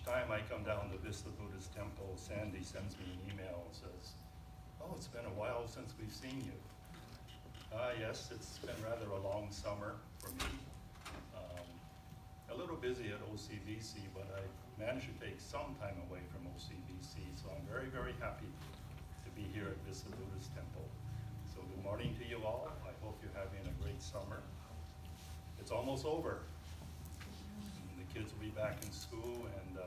each time I come down to Vista Buddhist Temple, Sandy sends me an email and says, "Oh, it's been a while since we've seen you." Yes, it's been rather a long summer for me. A little busy at OCVC, but I managed to take some time away from OCVC, so I'm very, very happy to be here at Vista Buddhist Temple. So good morning to you all. I hope you're having a great summer. It's almost over. The kids will be back in school, and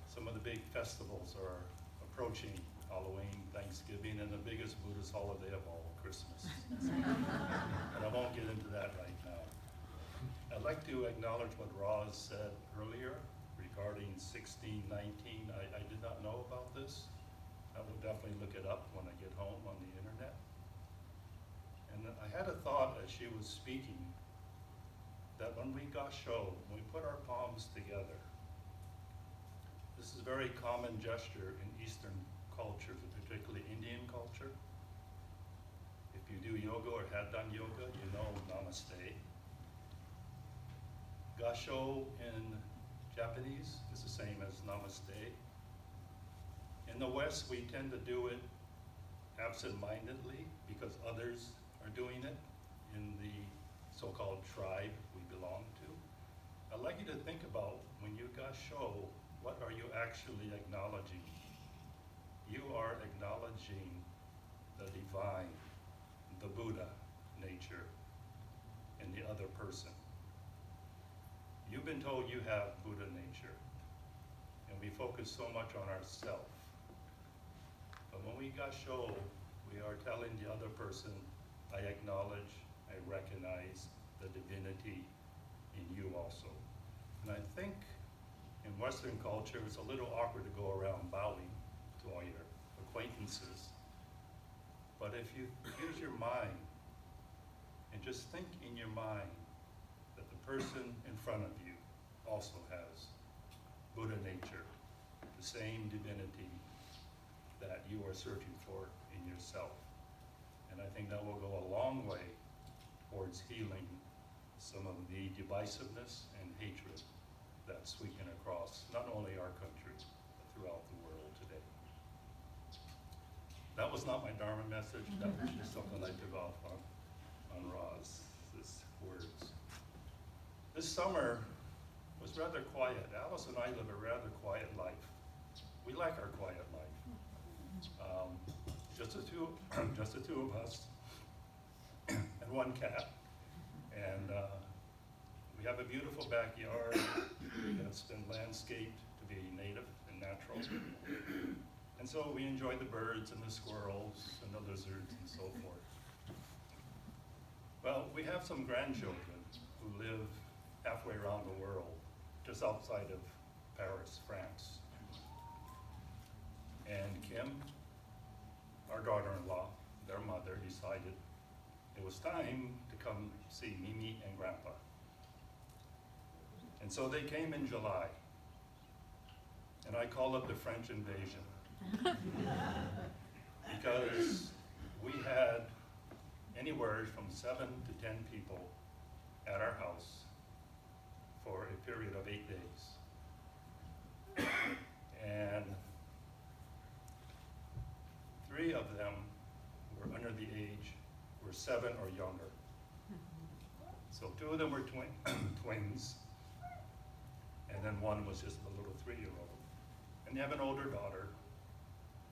some of the big festivals are approaching: Halloween, Thanksgiving, and the biggest Buddhist holiday of all, Christmas. And I won't get into that right now. I'd like to acknowledge what Roz said earlier regarding 1619. I did not know about this. I will definitely look it up when I get home on the internet. And I had a thought as she was speaking that when we gasho, when we put our palms together, this is a very common gesture in Eastern cultures, particularly Indian culture. If you do yoga or have done yoga, you know namaste. Gasho in Japanese is the same as namaste. In the West, we tend to do it absent-mindedly because others are doing it in the so-called tribe we belong to. I'd like you to think about, when you gasho, what are you actually acknowledging? You are acknowledging the divine, the Buddha nature in the other person. You've been told you have Buddha nature, and we focus so much on ourself. But when we gasho, we are telling the other person, I acknowledge, I recognize the divinity in you also. And I think in Western culture, it's a little awkward to go around bowing to all your acquaintances. But if you use your mind and just think in your mind that the person in front of you also has Buddha nature, the same divinity that you are searching for in yourself. And I think that will go a long way towards healing some of the divisiveness and hatred that's sweeping across not only our country, but throughout the world today. That was not my Dharma message. That was just something I took off on Roz's words. This summer was rather quiet. Alice and I live a rather quiet life. We like our quiet life. Just the two of us and one cat. And we have a beautiful backyard that's been landscaped to be native and natural. And so we enjoy the birds and the squirrels and the lizards and so forth. Well, we have some grandchildren who live halfway around the world, just outside of Paris, France. And Kim, our daughter-in-law, their mother, decided it was time to come see Mimi and Grandpa. And so they came in July, and I call it the French invasion. Because we had anywhere from 7 to 10 people at our house for a period of 8 days. And 3 of them were under the age, were 7 or younger. So 2 of them were twins, and then 1 was just a little 3-year-old. And you have an older daughter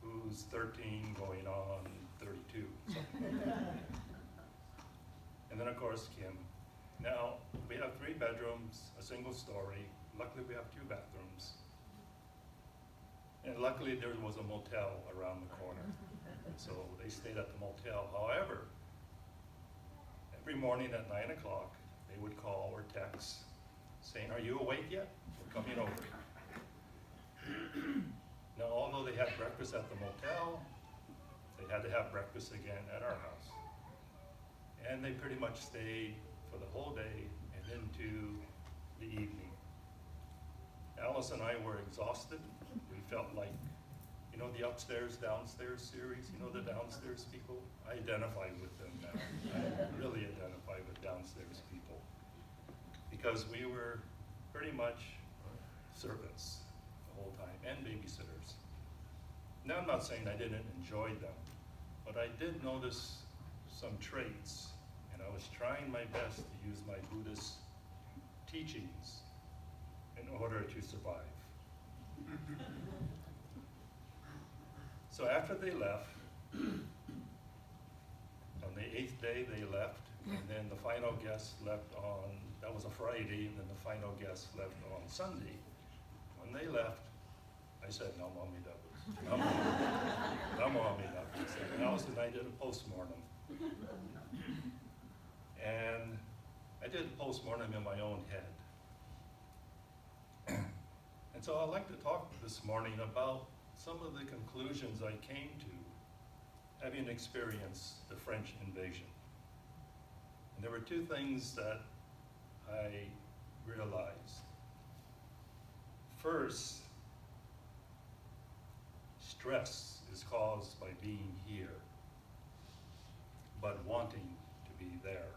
who's 13 going on 32, something like that. And then of course Kim. Now, we have 3 bedrooms, a single story. Luckily we have 2 bathrooms. And luckily there was a motel around the corner. So they stayed at the motel. However, every morning at 9 o'clock, they would call or text saying, "Are you awake yet? We're coming over." Now, although they had breakfast at the motel, they had to have breakfast again at our house. And they pretty much stayed for the whole day and into the evening. Alice and I were exhausted. We felt like, you know, the upstairs, downstairs series, you know, the downstairs people? I identify with them now. I really identify with downstairs people. Because we were pretty much servants the whole time, and babysitters. Now, I'm not saying I didn't enjoy them, but I did notice some traits, and I was trying my best to use my Buddhist teachings in order to survive. So after they left, on the 8th day they left, and then the final guest left on, that was a Friday, and then the final guest left on Sunday. When they left, I said, no mommy doubles, no mommy doubles. And also I did a postmortem. And I did a postmortem in my own head. And so I'd like to talk this morning about some of the conclusions I came to having experienced the French invasion. And there were two things that I realized. First, stress is caused by being here, but wanting to be there.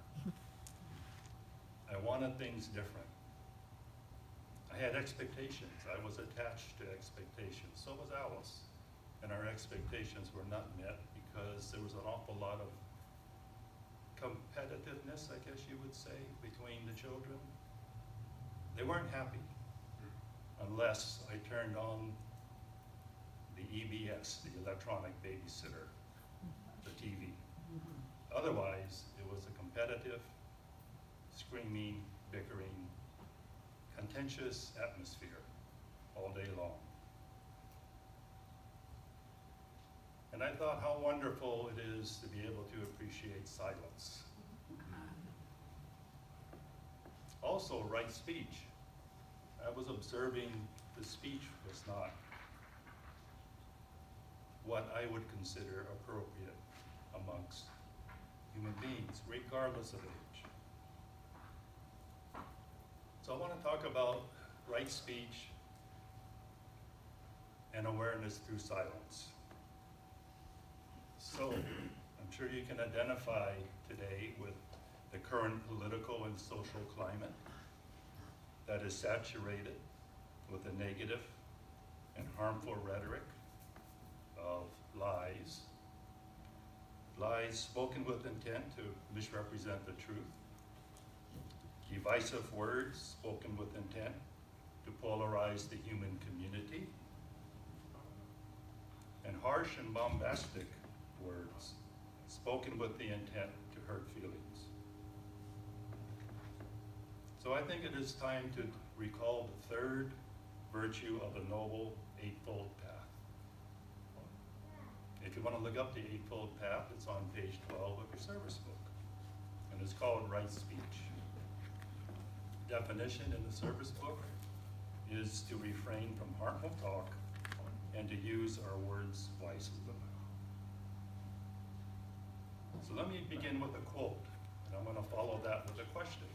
I wanted things different. I had expectations. I was attached to expectations. So was Alice. And our expectations were not met because there was an awful lot of competitiveness, I guess you would say, between the children. They weren't happy unless I turned on the EBS, the electronic babysitter, the TV. Otherwise, it was a competitive, screaming, bickering, contentious atmosphere all day long. And I thought how wonderful it is to be able to appreciate silence. Also, right speech. I was observing the speech was not what I would consider appropriate amongst human beings, regardless of age. So I want to talk about right speech and awareness through silence. So I'm sure you can identify today with the current political and social climate that is saturated with the negative and harmful rhetoric of lies, lies spoken with intent to misrepresent the truth, divisive words spoken with intent to polarize the human community, and harsh and bombastic words spoken with the intent to hurt feelings. So I think it is time to recall the third virtue of the Noble Eightfold Path. If you want to look up the Eightfold Path, it's on page 12 of your service book, and it's called Right Speech. Definition in the service book is to refrain from harmful talk and to use our words wisely. So let me begin with a quote, and I'm going to follow that with a question.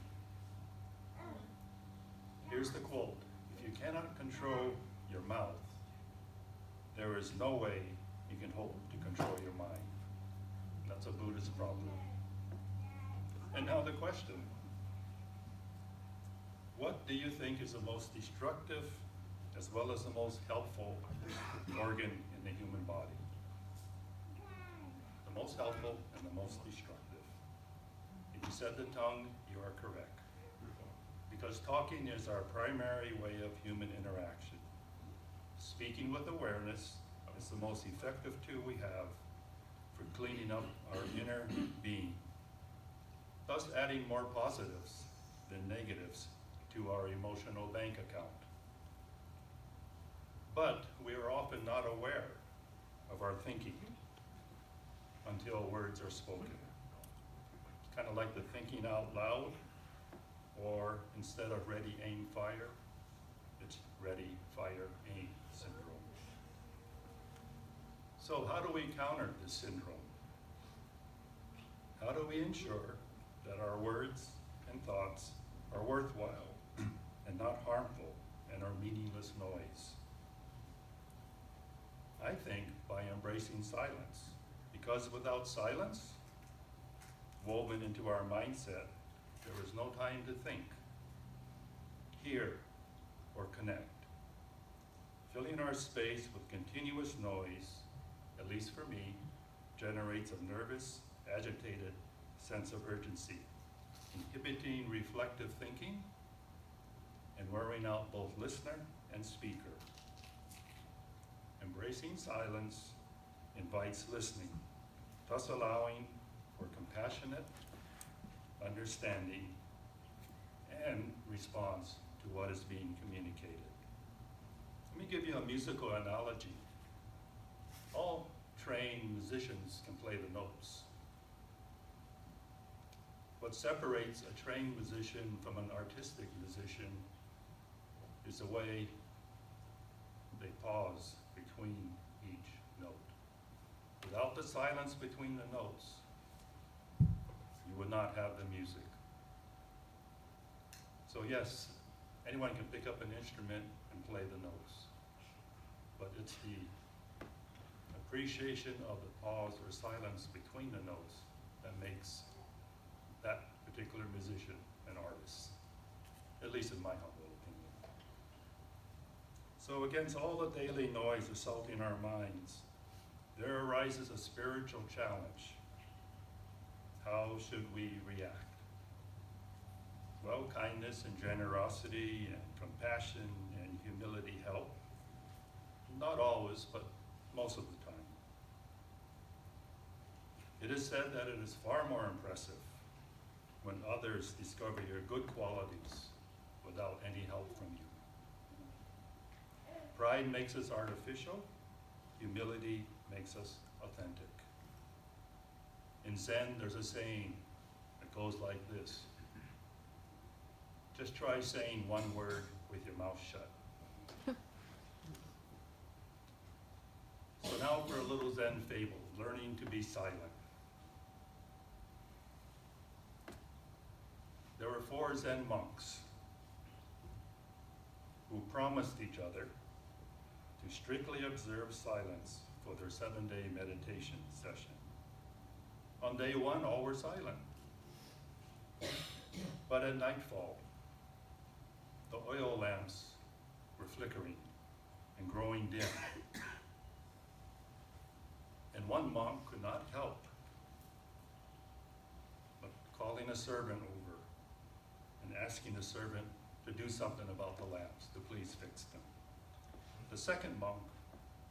Here's the quote: if you cannot control your mouth, there is no way you can hope to control your mind. That's a Buddhist problem. And now the question: what do you think is the most destructive as well as the most helpful organ in the human body? The most helpful and the most destructive. If you said the tongue, you are correct. Because talking is our primary way of human interaction. Speaking with awareness is the most effective tool we have for cleaning up our inner being, thus adding more positives than negatives to our emotional bank account. But we are often not aware of our thinking until words are spoken. It's kind of like the thinking out loud, or instead of ready, aim, fire, it's ready, fire, aim syndrome. So how do we counter this syndrome? How do we ensure that our words and thoughts are worthwhile and not harmful and are meaningless noise? I think by embracing silence, because without silence, woven into our mindset, there is no time to think, hear, or connect. Filling our space with continuous noise, at least for me, generates a nervous, agitated sense of urgency, inhibiting reflective thinking and wearing out both listener and speaker. Embracing silence invites listening, thus allowing for compassionate understanding and response to what is being communicated. Let me give you a musical analogy. All trained musicians can play the notes. What separates a trained musician from an artistic musician is the way they pause between each note. Without the silence between the notes, you would not have the music. So yes, anyone can pick up an instrument and play the notes, but it's the appreciation of the pause or silence between the notes that makes that particular musician an artist, at least in my humble opinion. So against all the daily noise assaulting our minds, there arises a spiritual challenge. How should we react? Well, kindness and generosity and compassion and humility help. Not always, but most of the time. It is said that it is far more impressive when others discover your good qualities without any help from you. Pride makes us artificial. Humility makes us authentic. In Zen, there's a saying that goes like this. Just try saying one word with your mouth shut. So now for a little Zen fable, learning to be silent. There were 4 Zen monks who promised each other to strictly observe silence for their 7-day meditation session. On day 1, all were silent. But at nightfall, the oil lamps were flickering and growing dim. And one monk could not help but calling a servant over and asking the servant to do something about the lamps, to please fix them. The second monk,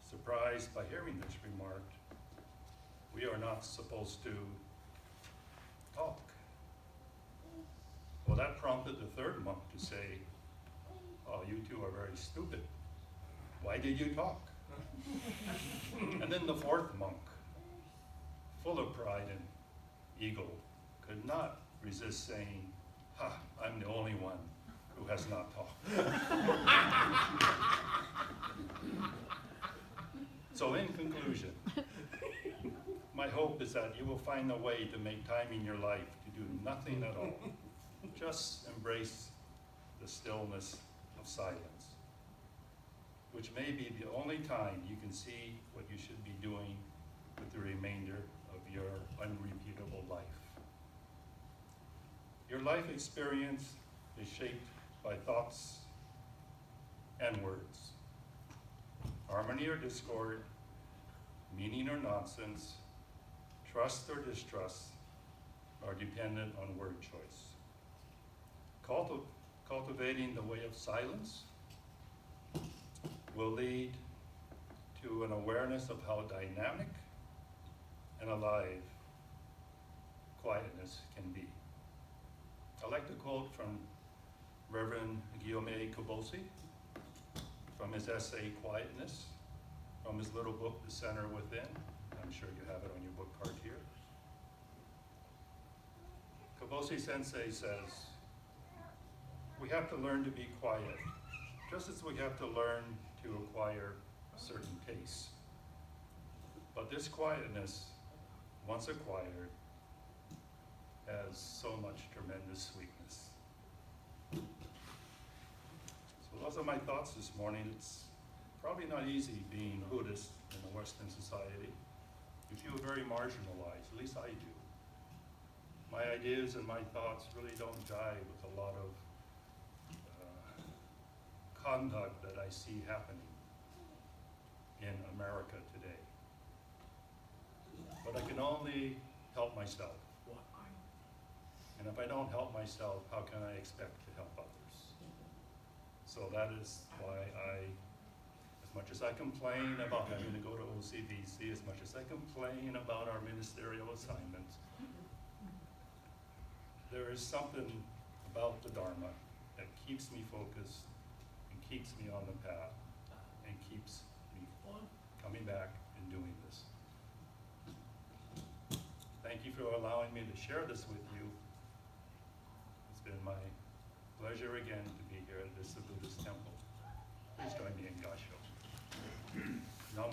surprised by hearing this, remarked, "We are not supposed to talk." Well, that prompted the third monk to say, "Oh, you two are very stupid. Why did you talk?" And then the fourth monk, full of pride and ego, could not resist saying, "Ha, I'm the only one who has not talked." So in conclusion, my hope is that you will find a way to make time in your life to do nothing at all. Just embrace the stillness of silence, which may be the only time you can see what you should be doing with the remainder of your unrepeatable life. Your life experience is shaped by thoughts and words. Harmony or discord, meaning or nonsense, trust or distrust are dependent on word choice. Cultivating the way of silence will lead to an awareness of how dynamic and alive quietness can be. I like to quote from Reverend Guillaume Kobosi from his essay, Quietness, from his little book, The Center Within. I'm sure you have it on your book card here. Kobosi Sensei says, we have to learn to be quiet, just as we have to learn to acquire a certain taste. But this quietness, once acquired, has so much tremendous sweetness. So those are my thoughts this morning. It's probably not easy being Buddhist in a Western society. You feel very marginalized, at least I do. My ideas and my thoughts really don't jive with a lot of conduct that I see happening. in America today. But I can only help myself. And if I don't help myself, how can I expect to help others? So that is why as much as I complain about having to go to OCVC, as much as I complain about our ministerial assignments, there is something about the Dharma that keeps me focused and keeps me on the path and keeps me coming back and doing this. Thank you for allowing me to share this with you. It's been my pleasure again to be here at this Buddhist temple. Please join me in Gassho. Namo